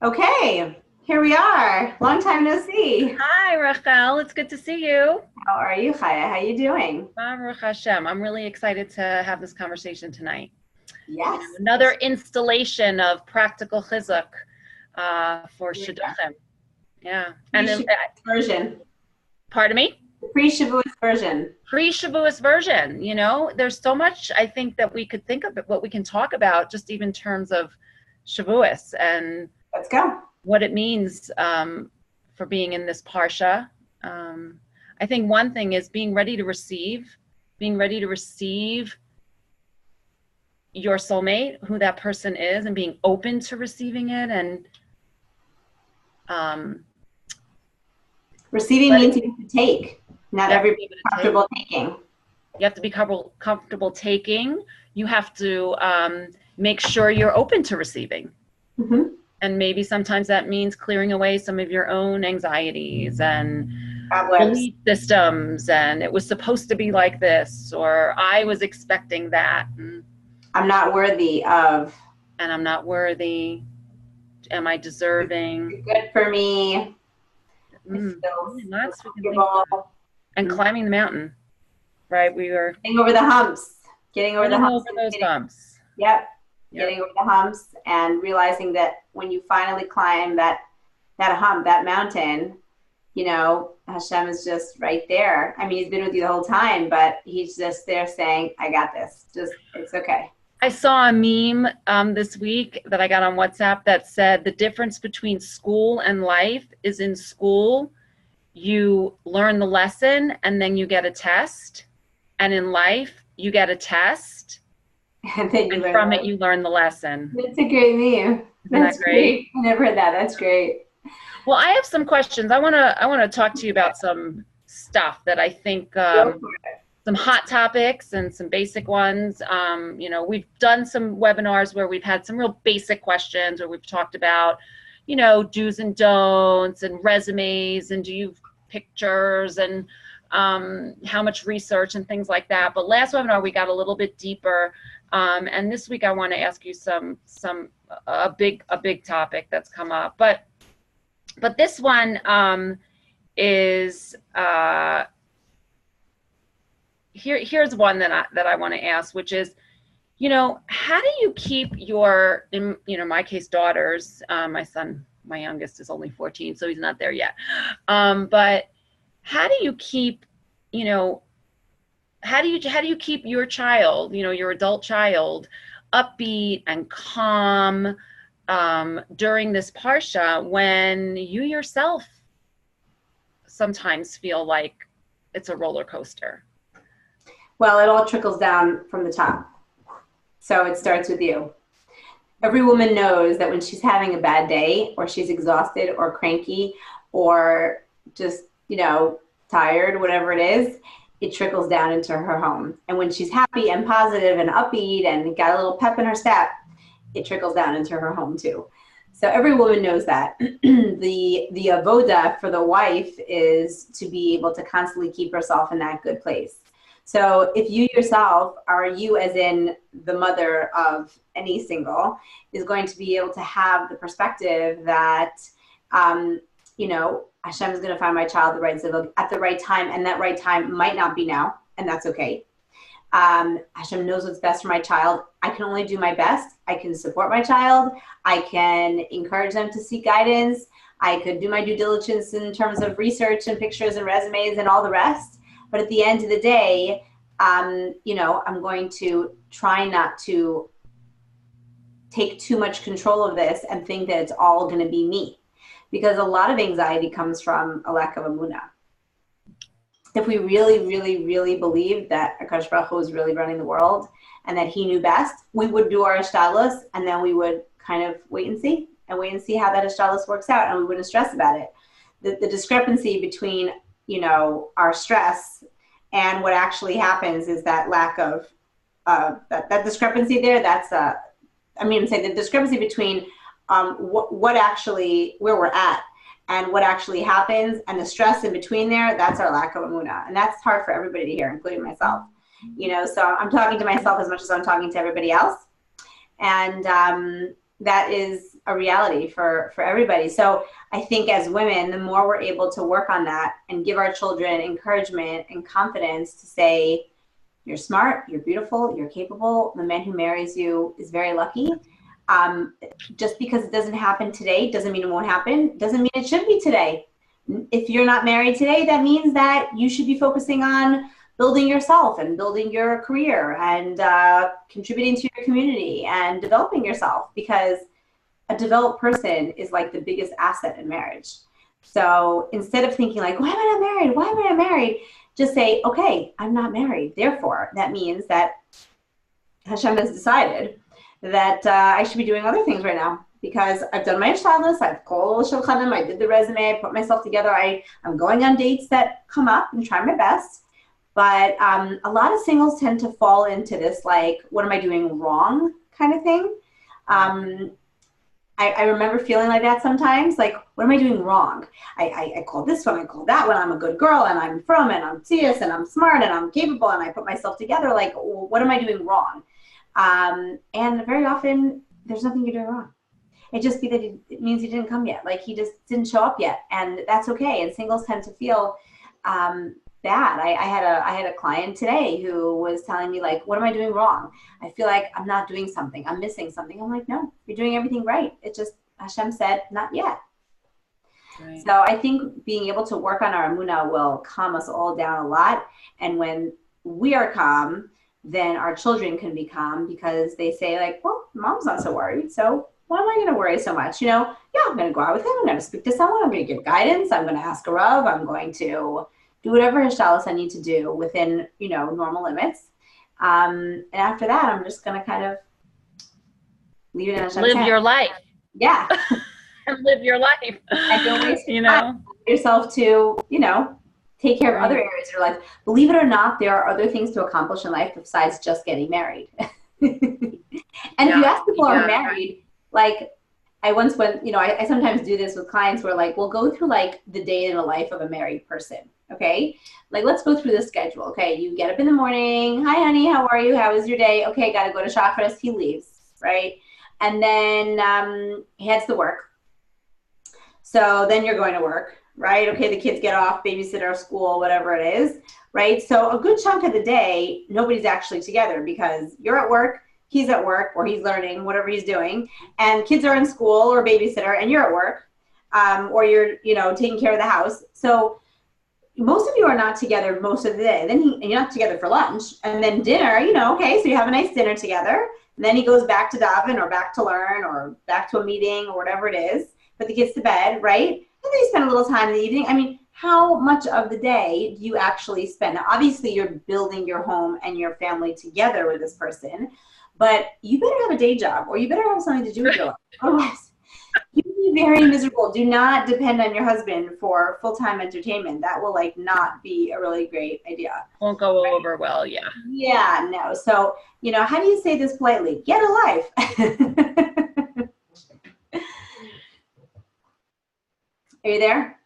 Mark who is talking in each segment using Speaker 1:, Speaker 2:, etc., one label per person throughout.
Speaker 1: Okay, here we are. Long time no see.
Speaker 2: Hi, Rachel. It's good to see you.
Speaker 1: How are you, Chaya? How you doing?
Speaker 2: Baruch Hashem. I'm really excited to have this conversation tonight.
Speaker 1: Yes.
Speaker 2: Another installation of practical chizuk for Shidduchim. Yeah. And then,
Speaker 1: Pre-Shavuos version.
Speaker 2: pardon me?
Speaker 1: The pre-Shavuos version.
Speaker 2: Pre-Shavuos version. There's so much I think that we could think of, what we can talk about, just even in terms of Shavuos and
Speaker 1: Let's go.
Speaker 2: what it means for being in this parsha. I think one thing is being ready to receive your soulmate, who that person is, and being open to receiving it. And
Speaker 1: receiving means you have to take. Not everybody's comfortable taking.
Speaker 2: You have to be comfortable taking. You have to make sure you're open to receiving.
Speaker 1: Mm-hmm.
Speaker 2: And maybe sometimes that means clearing away some of your own anxieties and belief systems, and it was supposed to be like this, or I was expecting that.
Speaker 1: I'm not worthy of.
Speaker 2: And I'm not worthy. Am I deserving?
Speaker 1: It's good for me.
Speaker 2: And climbing the mountain, right? We were
Speaker 1: getting over the humps.
Speaker 2: Those humps.
Speaker 1: Yep. Getting over the humps and realizing that when you finally climb that hump, that mountain, Hashem is just right there. I mean, he's been with you the whole time, but he's just there saying, I got this. It's okay.
Speaker 2: I saw a meme this week that I got on WhatsApp that said the difference between school and life is in school, you learn the lesson and then you get a test. And in life, you get a test.
Speaker 1: And then
Speaker 2: from it, you learn the lesson.
Speaker 1: That's a great meme. That's great. I never heard that. That's great.
Speaker 2: Well, I have some questions. I want to talk to you about some stuff that I think, some hot topics and some basic ones. We've done some webinars where we've had some real basic questions, where we've talked about, do's and don'ts and resumes and do you have pictures and how much research and things like that. But last webinar, we got a little bit deeper. And this week I want to ask you a big topic that's come up. But this one is here's one that I want to ask, which is, how do you keep your, in my case, daughters, my son, my youngest is only 14, so he's not there yet. But how do you keep, how do you keep your child, your adult child, upbeat and calm during this parsha when you yourself sometimes feel like it's a roller coaster?
Speaker 1: Well, it all trickles down from the top. So it starts with you. Every woman knows that when she's having a bad day, or she's exhausted or cranky or just, tired, whatever it is, it trickles down into her home. And when she's happy and positive and upbeat and got a little pep in her step, it trickles down into her home too. So every woman knows that. The avoda for the wife is to be able to constantly keep herself in that good place. So if you yourself are, you as in the mother of any single, is going to be able to have the perspective that, Hashem is going to find my child the right zivug at the right time, and that right time might not be now, and that's okay. Hashem knows what's best for my child. I can only do my best. I can support my child. I can encourage them to seek guidance. I could do my due diligence in terms of research and pictures and resumes and all the rest. But at the end of the day, I'm going to try not to take too much control of this and think that it's all going to be me. Because a lot of anxiety comes from a lack of emunah. If we really, really, really believed that HaKadosh Baruch Hu was really running the world and that he knew best, we would do our ishtalos, and then we would kind of wait and see how that ishtalos works out, and we wouldn't stress about it. The discrepancy between, our stress and what actually happens is that lack of, that discrepancy there, the discrepancy between what actually, where we're at and what actually happens, and the stress in between there, that's our lack of emunah. And that's hard for everybody to hear, including myself. So I'm talking to myself as much as I'm talking to everybody else. And that is a reality for everybody. So I think as women, the more we're able to work on that and give our children encouragement and confidence to say, you're smart, you're beautiful, you're capable. The man who marries you is very lucky. Just because it doesn't happen today doesn't mean it won't happen. Doesn't mean it should be today. If you're not married today, that means that you should be focusing on building yourself and building your career and contributing to your community and developing yourself, because a developed person is like the biggest asset in marriage. So instead of thinking like, why am I not married? Why am I not married? Just say, okay, I'm not married. Therefore, that means that Hashem has decided that I should be doing other things right now, because I've done my Shabbos, I've called Shidduchim, I did the resume, I put myself together, I'm going on dates that come up and try my best. But a lot of singles tend to fall into this, like, what am I doing wrong kind of thing. I remember feeling like that sometimes, like, what am I doing wrong? I call this one, I call that one, I'm a good girl, and I'm from, and I'm tzius, and I'm smart, and I'm capable, and I put myself together, like, what am I doing wrong? And very often, there's nothing you're doing wrong. It just be that it means he didn't come yet, like, he just didn't show up yet, and that's okay. And singles tend to feel bad. I had a client today who was telling me, like, what am I doing wrong? I feel like I'm not doing something. I'm missing something. I'm like, no, you're doing everything right. It just, Hashem said, not yet. Right. So I think being able to work on our emunah will calm us all down a lot. And when we are calm, then our children can be calm, because they say, like, well, mom's not so worried. So why am I going to worry so much? Yeah, I'm going to go out with him. I'm going to speak to someone. I'm going to give guidance. I'm going to ask a Rav. I'm going to do whatever hashtalos I need to do within, normal limits. And after that, I'm just going to kind of leave it in Hashem's
Speaker 2: Live
Speaker 1: hand.
Speaker 2: your life.
Speaker 1: Yeah.
Speaker 2: And live your life.
Speaker 1: And don't waste yourself to, take care of other areas of your life. Believe it or not, there are other things to accomplish in life besides just getting married. And if you ask people who are married, like, I once went, I sometimes do this with clients where, like, we'll go through, like, the day in the life of a married person. Okay. Like, let's go through the schedule. Okay. You get up in the morning. Hi, honey. How are you? How was your day? Okay. Got to go to Shachris. He leaves. Right. And then he heads to work. So then you're going to work. Right. Okay. The kids get off, babysitter, school, whatever it is. Right. So a good chunk of the day, nobody's actually together, because you're at work, he's at work, or he's learning, whatever he's doing, and kids are in school or babysitter, and you're at work, or you're, taking care of the house. So most of you are not together most of the day. Then you're not together for lunch, and then dinner, okay, so you have a nice dinner together, and then he goes back to daven, or back to learn, or back to a meeting, or whatever it is, put the kids to bed, right? And then you spend a little time in the evening. I mean, how much of the day do you actually spend? Now, obviously, you're building your home and your family together with this person, but you better have a day job, or you better have something to do with your life. Otherwise, you'll be very miserable. Do not depend on your husband for full-time entertainment. That will, like, not be a really great idea.
Speaker 2: Won't go over well, yeah.
Speaker 1: Yeah, no. So, how do you say this politely? Get a life. Are you there?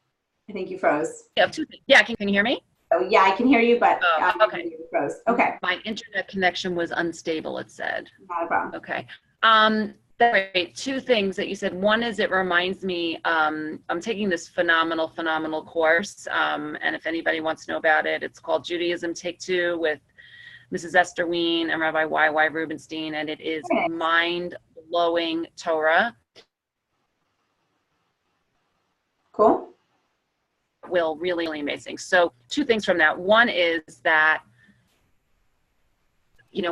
Speaker 1: I think you froze.
Speaker 2: Yeah, can you hear me?
Speaker 1: Oh, yeah, I can hear you, but
Speaker 2: okay.
Speaker 1: You froze. Okay.
Speaker 2: My internet connection was unstable, it said.
Speaker 1: Not a problem.
Speaker 2: Okay. Great. Two things that you said. One is, it reminds me, I'm taking this phenomenal course. And if anybody wants to know about it, it's called Judaism Take Two with Mrs. Esther Wien and Rabbi Y.Y. Rubenstein. And it is mind-blowing Torah.
Speaker 1: Cool.
Speaker 2: Really amazing. So two things from that. One is that,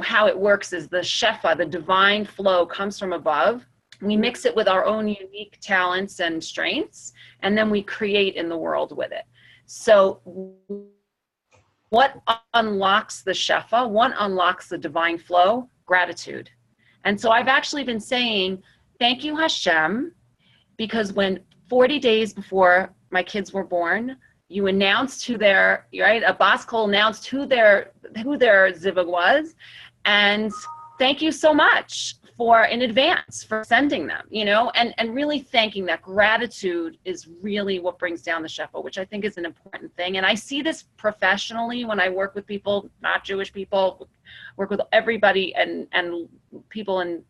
Speaker 2: how it works is the shefa, the divine flow, comes from above. We mix it with our own unique talents and strengths, and then we create in the world with it. So what unlocks the shefa? What unlocks the divine flow? Gratitude. And so I've actually been saying, thank you, Hashem, because when 40 days before my kids were born, you announced who their, a bas kol announced who their zivug was. And thank you so much in advance for sending them, and really thanking. That gratitude is really what brings down the shefa, which I think is an important thing. And I see this professionally when I work with people, not Jewish people, work with everybody and people in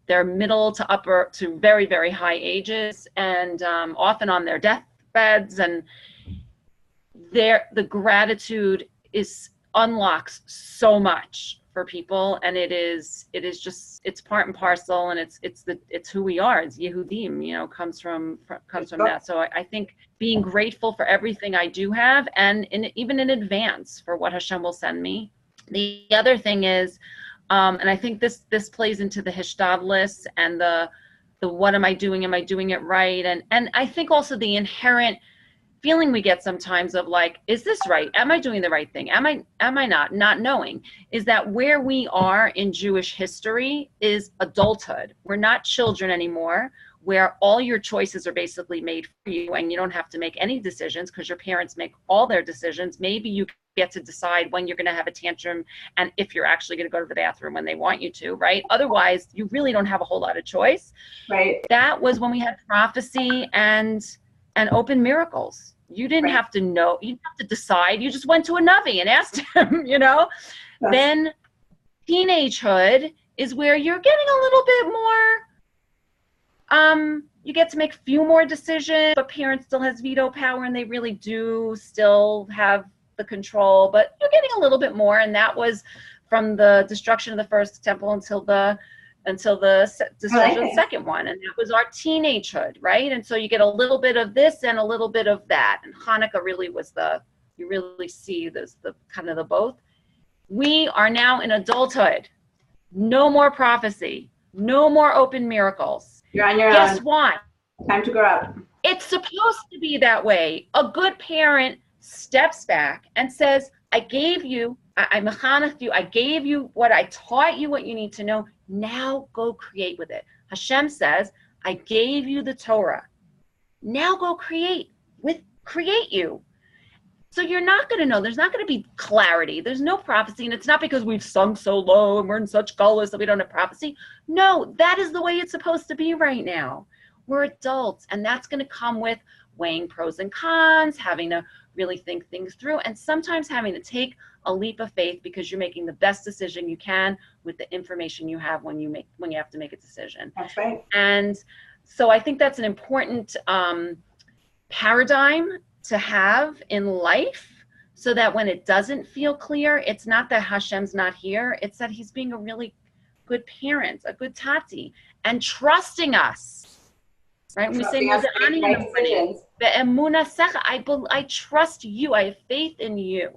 Speaker 2: they're middle to upper to very, very high ages, and often on their deathbeds, and the gratitude unlocks so much for people, and it is just, it's part and parcel, and it's who we are. It's Yehudim, comes from that. So I think being grateful for everything I do have, and even in advance for what Hashem will send me. The other thing is, and I think this plays into the hishtadlus and the what am I doing? Am I doing it right? And I think also the inherent feeling we get sometimes of like, is this right? Am I doing the right thing? Am I not knowing? Is that where we are in Jewish history is adulthood. We're not children anymore, where all your choices are basically made for you and you don't have to make any decisions because your parents make all their decisions. Maybe you get to decide when you're going to have a tantrum and if you're actually going to go to the bathroom when they want you to, right? Otherwise, you really don't have a whole lot of choice.
Speaker 1: Right.
Speaker 2: That was when we had prophecy and open miracles. You didn't have to know, you didn't have to decide. You just went to a Navi and asked him, Yes. Then teenagehood is where you're getting a little bit more, you get to make a few more decisions, but parents still has veto power and they really do still have the control, but you're getting a little bit more. And that was from the destruction of the first temple until the destruction of the second one. And that was our teenagehood, right? And so you get a little bit of this and a little bit of that. And Hanukkah really was you really see the kind of the both. We are now in adulthood. No more prophecy. No more open miracles.
Speaker 1: You're on your own.
Speaker 2: Guess why?
Speaker 1: Time to grow up.
Speaker 2: It's supposed to be that way. A good parent steps back and says, I gave you, I mechaneched you, I gave you what I taught you, what you need to know. Now go create with it. Hashem says, I gave you the Torah. Now go create you. So you're not going to know. There's not going to be clarity. There's no prophecy. And it's not because we've sunk so low and we're in such gullus that we don't have prophecy. No, that is the way it's supposed to be right now. We're adults, and that's going to come with weighing pros and cons, having to really think things through, and sometimes having to take a leap of faith because you're making the best decision you can with the information you have when you have to make a decision.
Speaker 1: That's right.
Speaker 2: And so I think that's an important paradigm to have in life, so that when it doesn't feel clear, it's not that Hashem's not here, it's that he's being a really good parent, a good tati, and trusting us. Right? We say, I trust you. I have faith in you.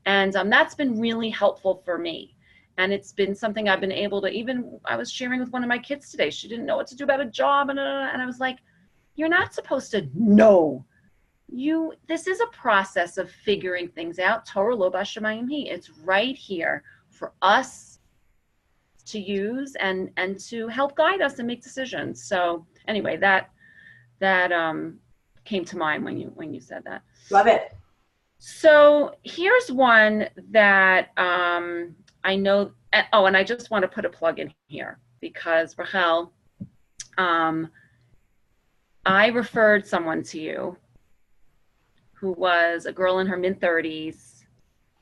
Speaker 2: And that's been really helpful for me. And it's been something I've been able to, I was sharing with one of my kids today. She didn't know what to do about a job. And I was like, you're not supposed to know. This is a process of figuring things out. Torah lo b'shamayim hi. It's right here for us to use and to help guide us and make decisions. So anyway, that came to mind when you said that.
Speaker 1: Love it.
Speaker 2: So here's one that I know. Oh, and I just want to put a plug in here because Rachel, I referred someone to you who was a girl in her mid-30s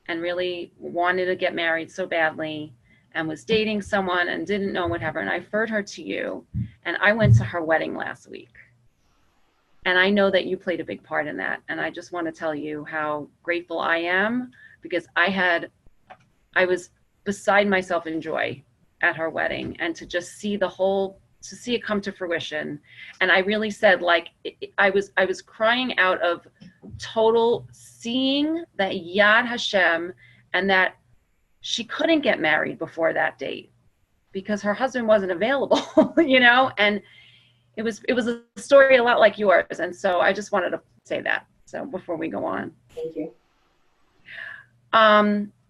Speaker 2: and really wanted to get married so badly and was dating someone and didn't know whatever. And I referred her to you, and I went to her wedding last week. And I know that you played a big part in that. And I just want to tell you how grateful I am, because I was beside myself in joy at her wedding, and to just see to see it come to fruition. And I really said, like, I was crying out of total seeing that Yad Hashem, and that she couldn't get married before that date because her husband wasn't available, and it was a story a lot like yours. And so I just wanted to say that. So before we go on.
Speaker 1: Thank you.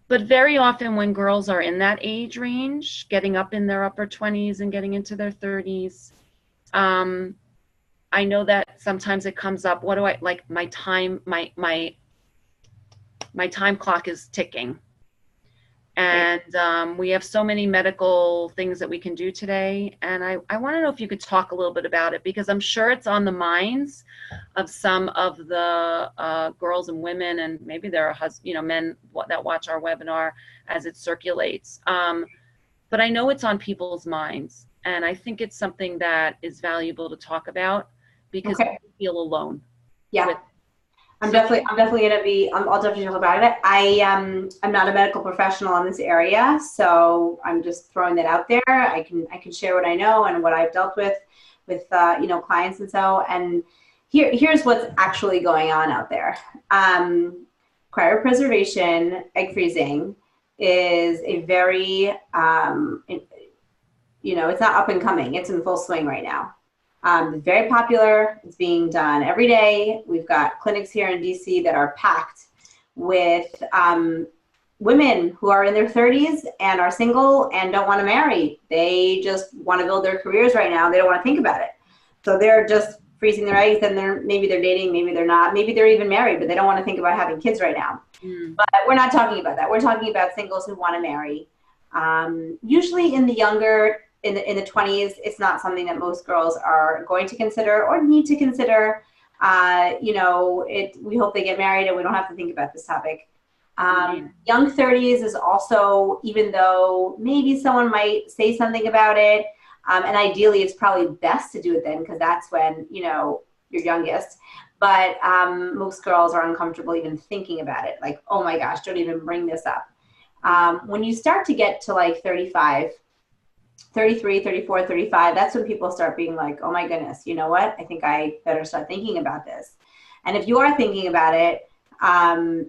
Speaker 2: But very often when girls are in that age range, getting up in their upper 20s and getting into their 30s, I know that sometimes it comes up, what do I, like, my time clock is ticking. And we have so many medical things that we can do today. And I want to know if you could talk a little bit about it, because I'm sure it's on the minds of some of the girls and women, and maybe there are men that watch our webinar as it circulates. But I know it's on people's minds. and I think it's something that is valuable to talk about because
Speaker 1: Okay.
Speaker 2: people feel alone.
Speaker 1: Yeah. I'll definitely I'll definitely talk about it. I'm not a medical professional in this area, so I'm just throwing that out there. I can share what I know and what I've dealt with clients and so, and here's what's actually going on out there. Cryopreservation, egg freezing is a very, it's not up and coming. It's in full swing right now. Very popular. It's being done every day. We've got clinics here in DC that are packed with women who are in their 30s and are single and don't want to marry. They just want to build their careers right now. They don't want to think about it. So they're just freezing their eggs, and maybe they're dating, maybe they're not, maybe they're even married, but they don't want to think about having kids right now. But we're not talking about that. We're talking about singles who want to marry. Usually in the 20s, it's not something that most girls are going to consider or need to consider. We hope they get married and we don't have to think about this topic. Young 30s is also, even though maybe someone might say something about it, and ideally it's probably best to do it then because that's when, you're youngest. But most girls are uncomfortable even thinking about it. Like, oh my gosh, don't even bring this up. When you start to get to like 35, 33, 34, 35, that's when people start being like, oh my goodness, you know what? I think I better start thinking about this. And if you are thinking about it,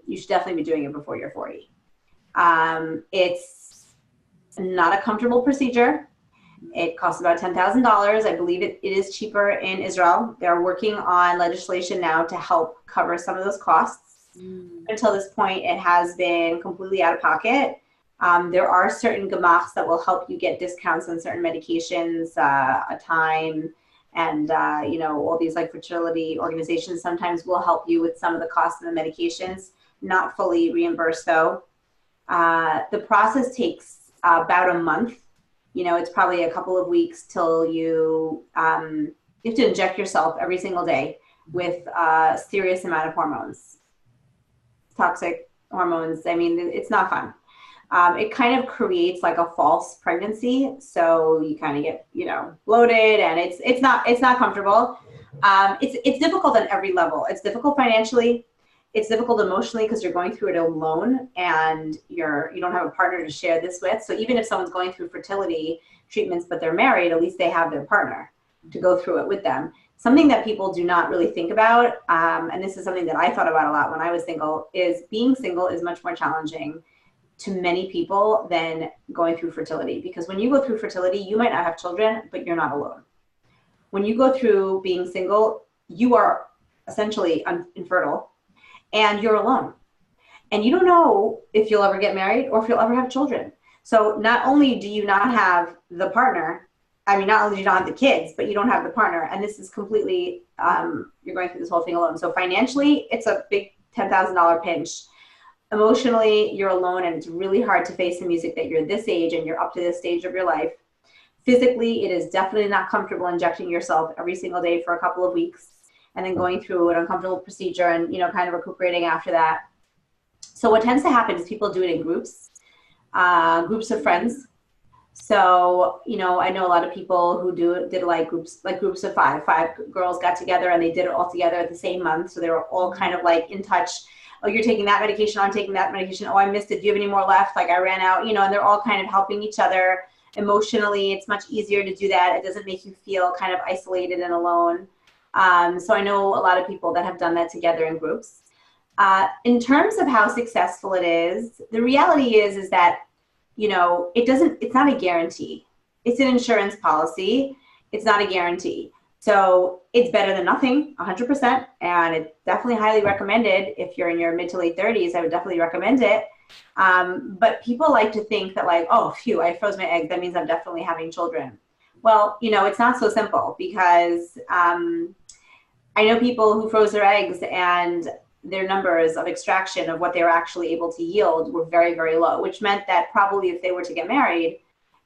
Speaker 1: you should definitely be doing it before you're 40. It's not a comfortable procedure. It costs about $10,000. I believe it is cheaper in Israel. They're working on legislation now to help cover some of those costs. Until this point, it has been completely out of pocket. There are certain gemachs that will help you get discounts on certain medications, a time, and all these like fertility organizations sometimes will help you with some of the costs of the medications. Not fully reimbursed though. The process takes about a month. It's probably a couple of weeks till you have to inject yourself every single day with a serious amount of hormones, toxic hormones. I mean, it's not fun. It kind of creates like a false pregnancy. So you kind of get, bloated, and it's not comfortable. It's difficult on every level. It's difficult financially. It's difficult emotionally because you're going through it alone and you don't have a partner to share this with. So even if someone's going through fertility treatments, but they're married, at least they have their partner to go through it with them. Something that people do not really think about, and this is something that I thought about a lot when I was single, is being single is much more challenging to many people than going through fertility. Because when you go through fertility, you might not have children, but you're not alone. When you go through being single, you are essentially infertile and you're alone. And you don't know if you'll ever get married or if you'll ever have children. So not only do you not have the partner, not only do you not have the kids, but you don't have the partner. And this is completely, you're going through this whole thing alone. So financially, it's a big $10,000 pinch. Emotionally, you're alone, and it's really hard to face the music that you're this age and you're up to this stage of your life. Physically, it is definitely not comfortable injecting yourself every single day for a couple of weeks and then going through an uncomfortable procedure and, kind of recuperating after that. So what tends to happen is people do it in groups of friends. So, I know a lot of people who did like groups of five girls got together and they did it all together at the same month. So they were all kind of like in touch. Oh, you're taking that medication, I'm taking that medication. Oh, I missed it. Do you have any more left? Like I ran out, and they're all kind of helping each other emotionally. It's much easier to do that. It doesn't make you feel kind of isolated and alone. So I know a lot of people that have done that together in groups. In terms of how successful it is, the reality is that, it's not a guarantee. It's an insurance policy. It's not a guarantee. So it's better than nothing, 100%. And it's definitely highly recommended. If you're in your mid to late 30s, I would definitely recommend it. But people like to think that like, oh, phew, I froze my egg. That means I'm definitely having children. Well, it's not so simple because I know people who froze their eggs and their numbers of extraction of what they were actually able to yield were very, very low, which meant that probably if they were to get married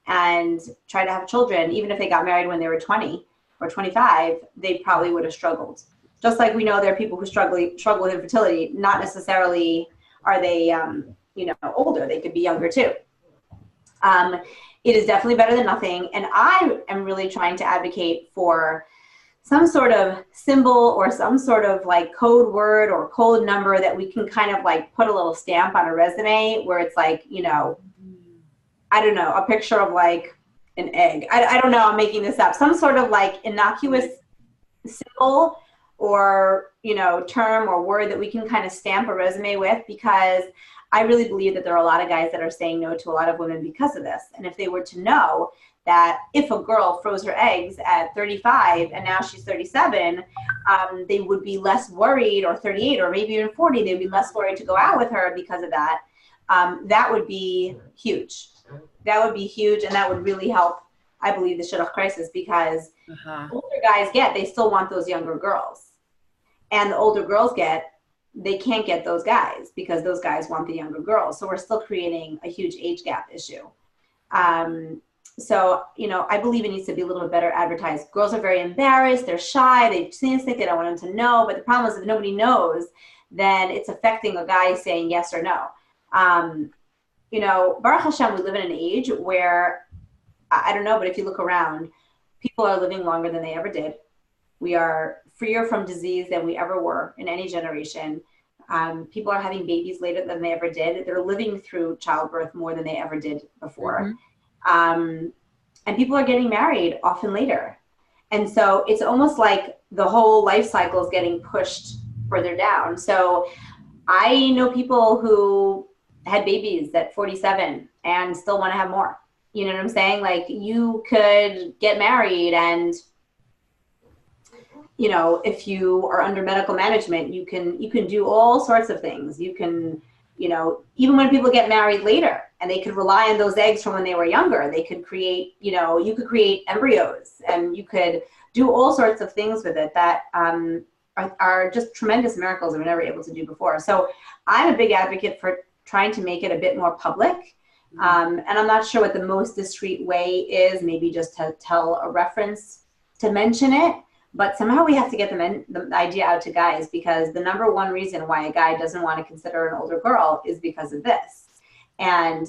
Speaker 1: and try to have children, even if they got married when they were 20 or 25, they probably would have struggled. Just like we know there are people who struggle with infertility, not necessarily are they, older, they could be younger too. It is definitely better than nothing. And I am really trying to advocate for some sort of symbol or some sort of like code word or code number that we can kind of like put a little stamp on a resume where it's like, you know, I don't know, a picture of like an egg. I don't know, I'm making this up. Some sort of like innocuous symbol or, you know, term or word that we can kind of stamp a resume with, because I really believe that there are a lot of guys that are saying no to a lot of women because of this. And if they were to know that if a girl froze her eggs at 35 and now she's 37, they would be less worried, or 38 or maybe even 40, they'd be less worried to go out with her because of that. That would be huge. That would be huge, and that would really help, I believe, the shidduch crisis, because older guys they still want those younger girls. And the older girls they can't get those guys because those guys want the younger girls. So we're still creating a huge age gap issue. So, you know, I believe it needs to be a little bit better advertised. Girls are very embarrassed. They're shy. They think they don't want them to know. But the problem is if nobody knows, then it's affecting a guy saying yes or no. You know, Baruch Hashem, we live in an age where, I don't know, but if you look around, people are living longer than they ever did. We are freer from disease than we ever were in any generation. People are having babies later than they ever did. They're living through childbirth more than they ever did before. And people are getting married often later. And so it's almost like the whole life cycle is getting pushed further down. So I know people who had babies at 47 and still want to have more. You know what I'm saying? Like, you could get married and, you know, if you are under medical management, you can do all sorts of things. You can, you know, even when people get married later and they could rely on those eggs from when they were younger, they could create, you know, you could create embryos and you could do all sorts of things with it that are just tremendous miracles that we were never able to do before. So I'm a big advocate for trying to make it a bit more public. And I'm not sure what the most discreet way is, maybe just to tell a reference to mention it. But somehow we have to get the idea out to guys, because the number one reason why a guy doesn't want to consider an older girl is because of this. And,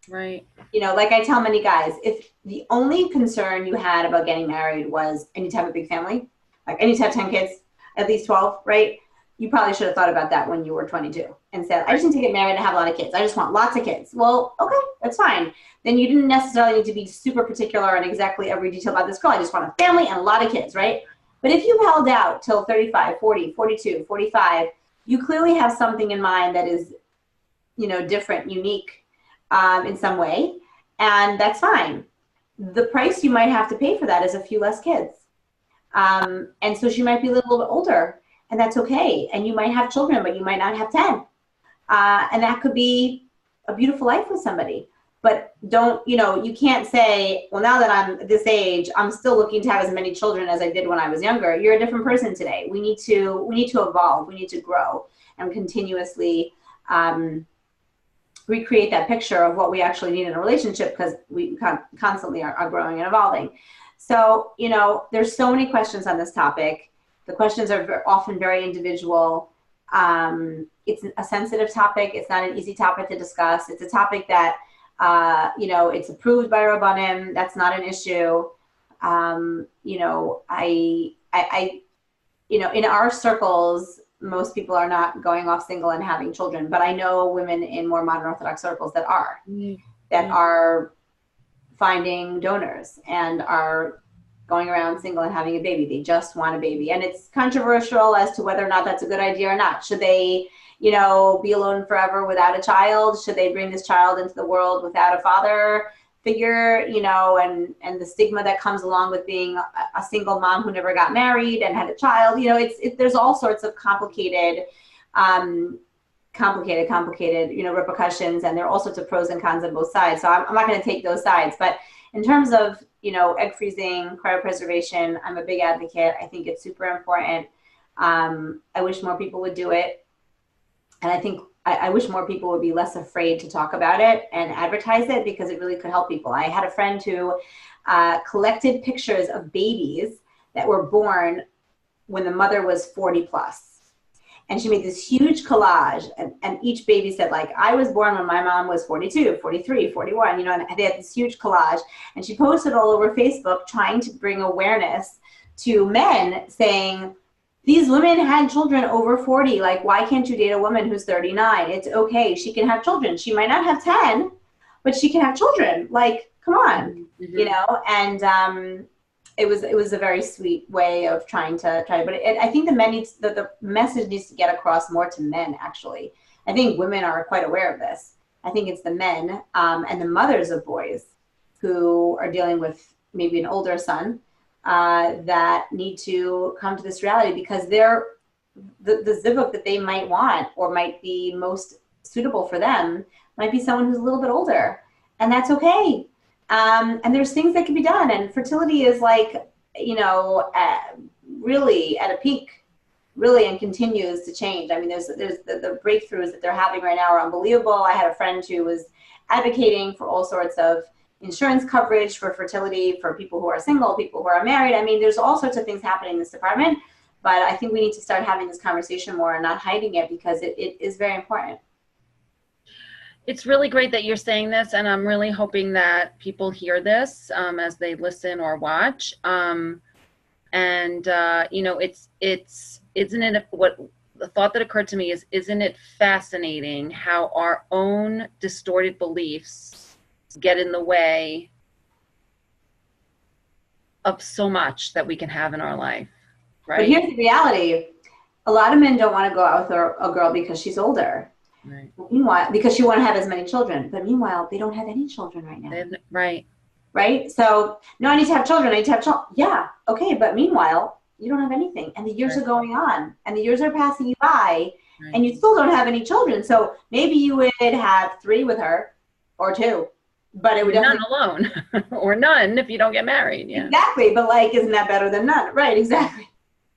Speaker 2: right.
Speaker 1: You know, like I tell many guys, if the only concern you had about getting married was I need to have a big family, like I need to have 10 kids, at least 12, right? You probably should have thought about that when you were 22 and said, I just need to get married and have a lot of kids. I just want lots of kids. Well, okay, that's fine. Then you didn't necessarily need to be super particular on exactly every detail about this girl. I just want a family and a lot of kids, right? But if you held out till 35, 40, 42, 45, you clearly have something in mind that is, you know, different, unique in some way. And that's fine. The price you might have to pay for that is a few less kids. And so she might be a little bit older. And that's okay. And you might have children, but you might not have 10. And that could be a beautiful life with somebody. But don't, you know, you can't say, well, now that I'm this age, I'm still looking to have as many children as I did when I was younger. You're a different person today. We need to evolve. We need to grow and continuously recreate that picture of what we actually need in a relationship, because we constantly are growing and evolving. So, you know, there's so many questions on this topic. The questions are often very individual. It's a sensitive topic. It's not an easy topic to discuss. It's a topic that, you know, it's approved by Rabbanim. That's not an issue. You know, you know, in our circles, most people are not going off single and having children, but I know women in more modern Orthodox circles that are finding donors and are going around single and having a baby. They just want a baby. And it's controversial as to whether or not that's a good idea or not. Should they, you know, be alone forever without a child? Should they bring this child into the world without a father figure, you know, and the stigma that comes along with being a single mom who never got married and had a child? You know, there's all sorts of complicated, you know, repercussions, and there are all sorts of pros and cons on both sides. So I'm not going to take those sides. But in terms of, you know, egg freezing, cryopreservation, I'm a big advocate. I think it's super important. I wish more people would do it. And I think I wish more people would be less afraid to talk about it and advertise it, because it really could help people. I had a friend who collected pictures of babies that were born when the mother was 40 plus. And she made this huge collage, and each baby said, like, I was born when my mom was 42, 43, 41, you know, and they had this huge collage. And she posted all over Facebook trying to bring awareness to men, saying, these women had children over 40. Like, why can't you date a woman who's 39? It's okay. She can have children. She might not have 10, but she can have children. Like, come on, you know? And it was a very sweet way of trying, but I think the message needs to get across more to men, actually. I think women are quite aware of this. I think it's the men and the mothers of boys who are dealing with maybe an older son that need to come to this reality, because they're the zivug that they might want or might be most suitable for them might be someone who's a little bit older, and that's okay. And there's things that can be done, and fertility is like, you know, really at a peak, really, and continues to change. I mean, there's the breakthroughs that they're having right now are unbelievable. I had a friend who was advocating for all sorts of insurance coverage for fertility for people who are single, people who are married. I mean, there's all sorts of things happening in this department, but I think we need to start having this conversation more and not hiding it, because it is very important.
Speaker 2: It's really great that you're saying this, and I'm really hoping that people hear this as they listen or watch. You know, isn't it, what the thought that occurred to me is, isn't it fascinating how our own distorted beliefs get in the way of so much that we can have in our life, right?
Speaker 1: But here's the reality. A lot of men don't want to go out with a girl because she's older.
Speaker 2: Right.
Speaker 1: Meanwhile, because she won't have as many children. But meanwhile, they don't have any children right now.
Speaker 2: Right.
Speaker 1: Right? So, no, I need to have children. I need to have children. Yeah, okay. But meanwhile, you don't have anything. And the years are going on. And the years are passing you by. Right. And you still don't have any children. So maybe you would have 3 with her or 2. But it would
Speaker 2: none alone. Or none if you don't get married. Yeah.
Speaker 1: Exactly. But, like, isn't that better than none? Right, exactly.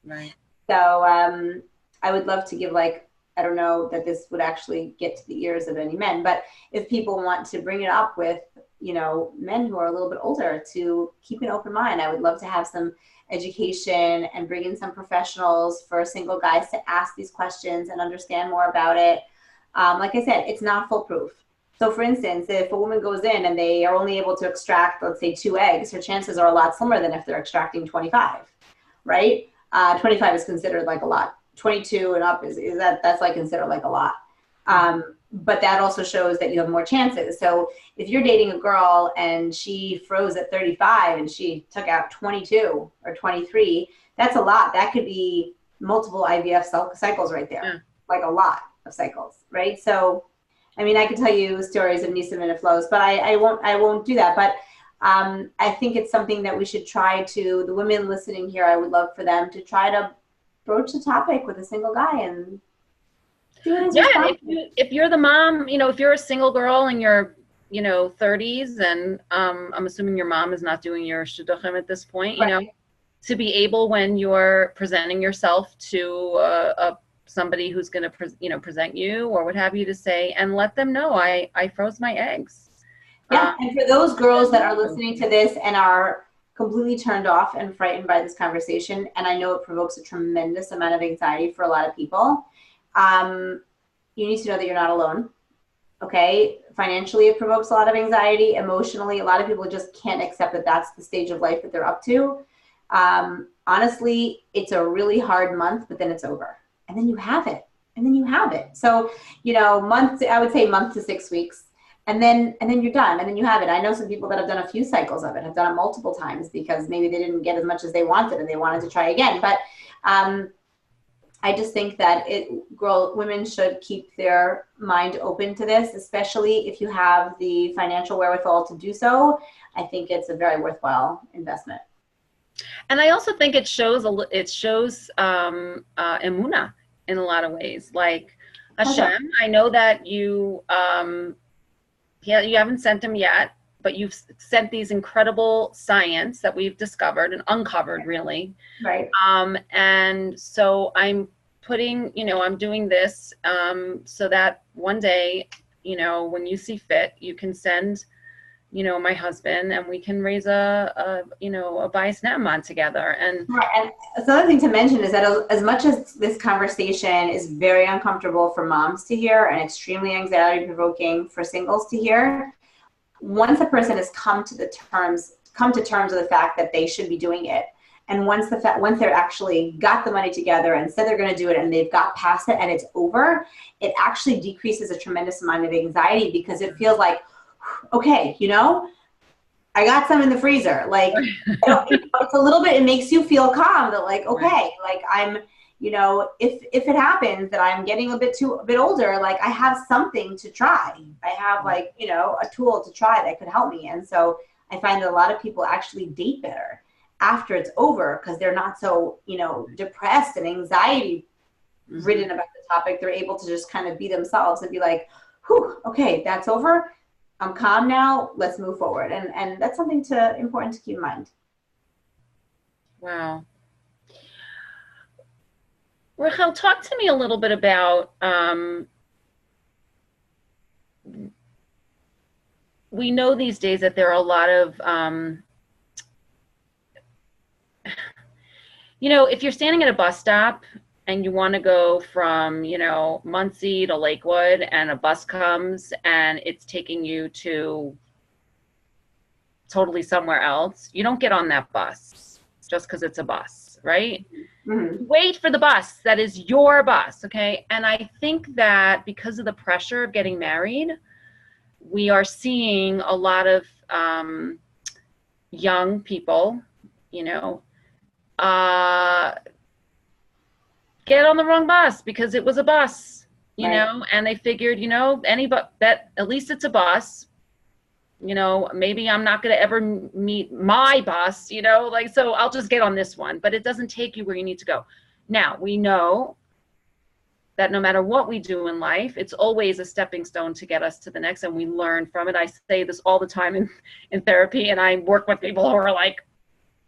Speaker 2: Right.
Speaker 1: So I would love to give, like, I don't know that this would actually get to the ears of any men, but if people want to bring it up with, you know, men who are a little bit older, to keep an open mind. I would love to have some education and bring in some professionals for single guys to ask these questions and understand more about it. Like I said, it's not foolproof. So for instance, if a woman goes in and they are only able to extract, let's say, 2 eggs, her chances are a lot slimmer than if they're extracting 25, right? 25 is considered like a lot. 22 and up that's like considered like a lot. But that also shows that you have more chances. So if you're dating a girl and she froze at 35 and she took out 22 or 23, that's a lot. That could be multiple IVF cycles right there, like a lot of cycles, right? So, I mean, I could tell you stories of Nisim and flows, but I won't do that. But I think it's something that we should try to, the women listening here, I would love for them to try to broach the topic with a single guy and see what
Speaker 2: if you're the mom, you know, if you're a single girl in your, you know, 30s, and I'm assuming your mom is not doing your Shidduchim at this point, you know, to be able, when you're presenting yourself to somebody who's going to present you or what have you, to say and let them know I froze my eggs.
Speaker 1: Yeah, and for those girls that are listening to this and are completely turned off and frightened by this conversation, and I know it provokes a tremendous amount of anxiety for a lot of people, you need to know that you're not alone. Okay, financially it provokes a lot of anxiety. Emotionally, a lot of people just can't accept that that's the stage of life that they're up to. Honestly, it's a really hard month, but then it's over, and then you have it, So, you know, I would say month to 6 weeks. And then you're done, and then you have it. I know some people that have done a few cycles of it, have done it multiple times because maybe they didn't get as much as they wanted and they wanted to try again. But I just think that women should keep their mind open to this, especially if you have the financial wherewithal to do so. I think it's a very worthwhile investment.
Speaker 2: And I also think it shows emunah in a lot of ways. Like, Hashem, I know that you haven't sent them yet, but you've sent these incredible science that we've discovered and uncovered, really.
Speaker 1: Right.
Speaker 2: And so I'm I'm doing this so that one day, you know, when you see fit, you can send you know, my husband, and we can raise a you know, a bias Ne'eman together. And
Speaker 1: right. And the other thing to mention is that as much as this conversation is very uncomfortable for moms to hear and extremely anxiety provoking for singles to hear, once a person has come to terms with the fact that they should be doing it, and once they're actually got the money together and said they're going to do it, and they've got past it and it's over, it actually decreases a tremendous amount of anxiety, because it feels like, okay, you know, I got some in the freezer. Like, it's a little bit, it makes you feel calm that like, okay, like I'm, you know, if it happens that I'm getting a bit older, like I have something to try. I have like, you know, a tool to try that could help me. And so I find that a lot of people actually date better after it's over, because they're not so, you know, depressed and anxiety ridden about the topic. They're able to just kind of be themselves and be like, whew, okay, that's over. I'm calm now. Let's move forward. And that's something important to keep in mind.
Speaker 2: wow. Rachel, talk to me a little bit about, we know these days that there are a lot of, you know, if you're standing at a bus stop and you want to go from, you know, Muncie to Lakewood, and a bus comes and it's taking you to totally somewhere else, you don't get on that bus just because it's a bus, right? Mm-hmm. Wait for the bus that is your bus, okay? And I think that because of the pressure of getting married, we are seeing a lot of young people, you know, get on the wrong bus because it was a bus, you know, and they figured, you know, that at least it's a bus, you know, maybe I'm not going to ever meet my bus, you know, like, so I'll just get on this one, but it doesn't take you where you need to go. Now, we know that no matter what we do in life, it's always a stepping stone to get us to the next, and we learn from it. I say this all the time in therapy, and I work with people who are like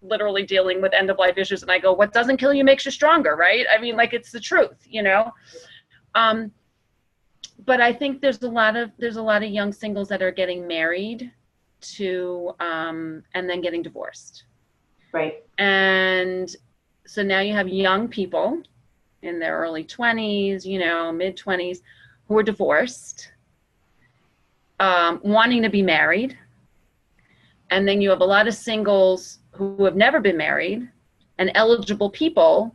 Speaker 2: literally dealing with end-of-life issues, and I go, what doesn't kill you makes you stronger, right? I mean, like, it's the truth, you know? But I think there's a lot of young singles that are getting married to, and then getting divorced.
Speaker 1: Right.
Speaker 2: And so now you have young people in their early 20s, you know, mid 20s, who are divorced, wanting to be married. And then you have a lot of singles who have never been married, and eligible people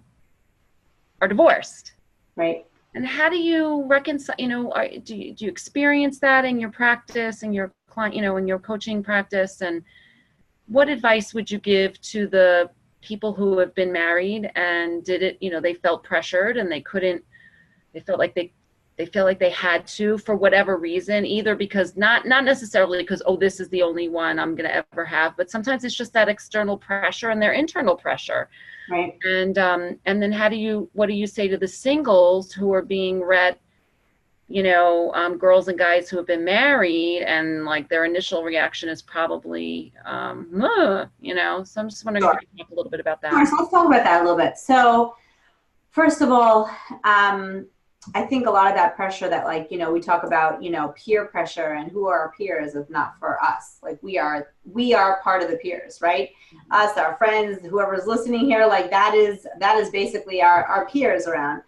Speaker 2: are divorced.
Speaker 1: Right.
Speaker 2: And how do you reconcile, you know, do you experience that in your practice, in your client, you know, in your coaching practice? And what advice would you give to the people who have been married and did it, you know, they felt pressured and they felt like they had to, for whatever reason, either because not necessarily because, oh, this is the only one I'm going to ever have, but sometimes it's just that external pressure and their internal pressure.
Speaker 1: Right.
Speaker 2: And then what do you say to the singles who are being read, you know, girls and guys who have been married, and like their initial reaction is probably, you know, so I'm just wondering if you can talk a little bit about that.
Speaker 1: Sure, so let's talk about that a little bit. So first of all, I think a lot of that pressure that, like, you know, we talk about, you know, peer pressure, and who are our peers if not for us? Like, we are part of the peers, right? Mm-hmm. Us, our friends, whoever's listening here, like that is basically our peers around.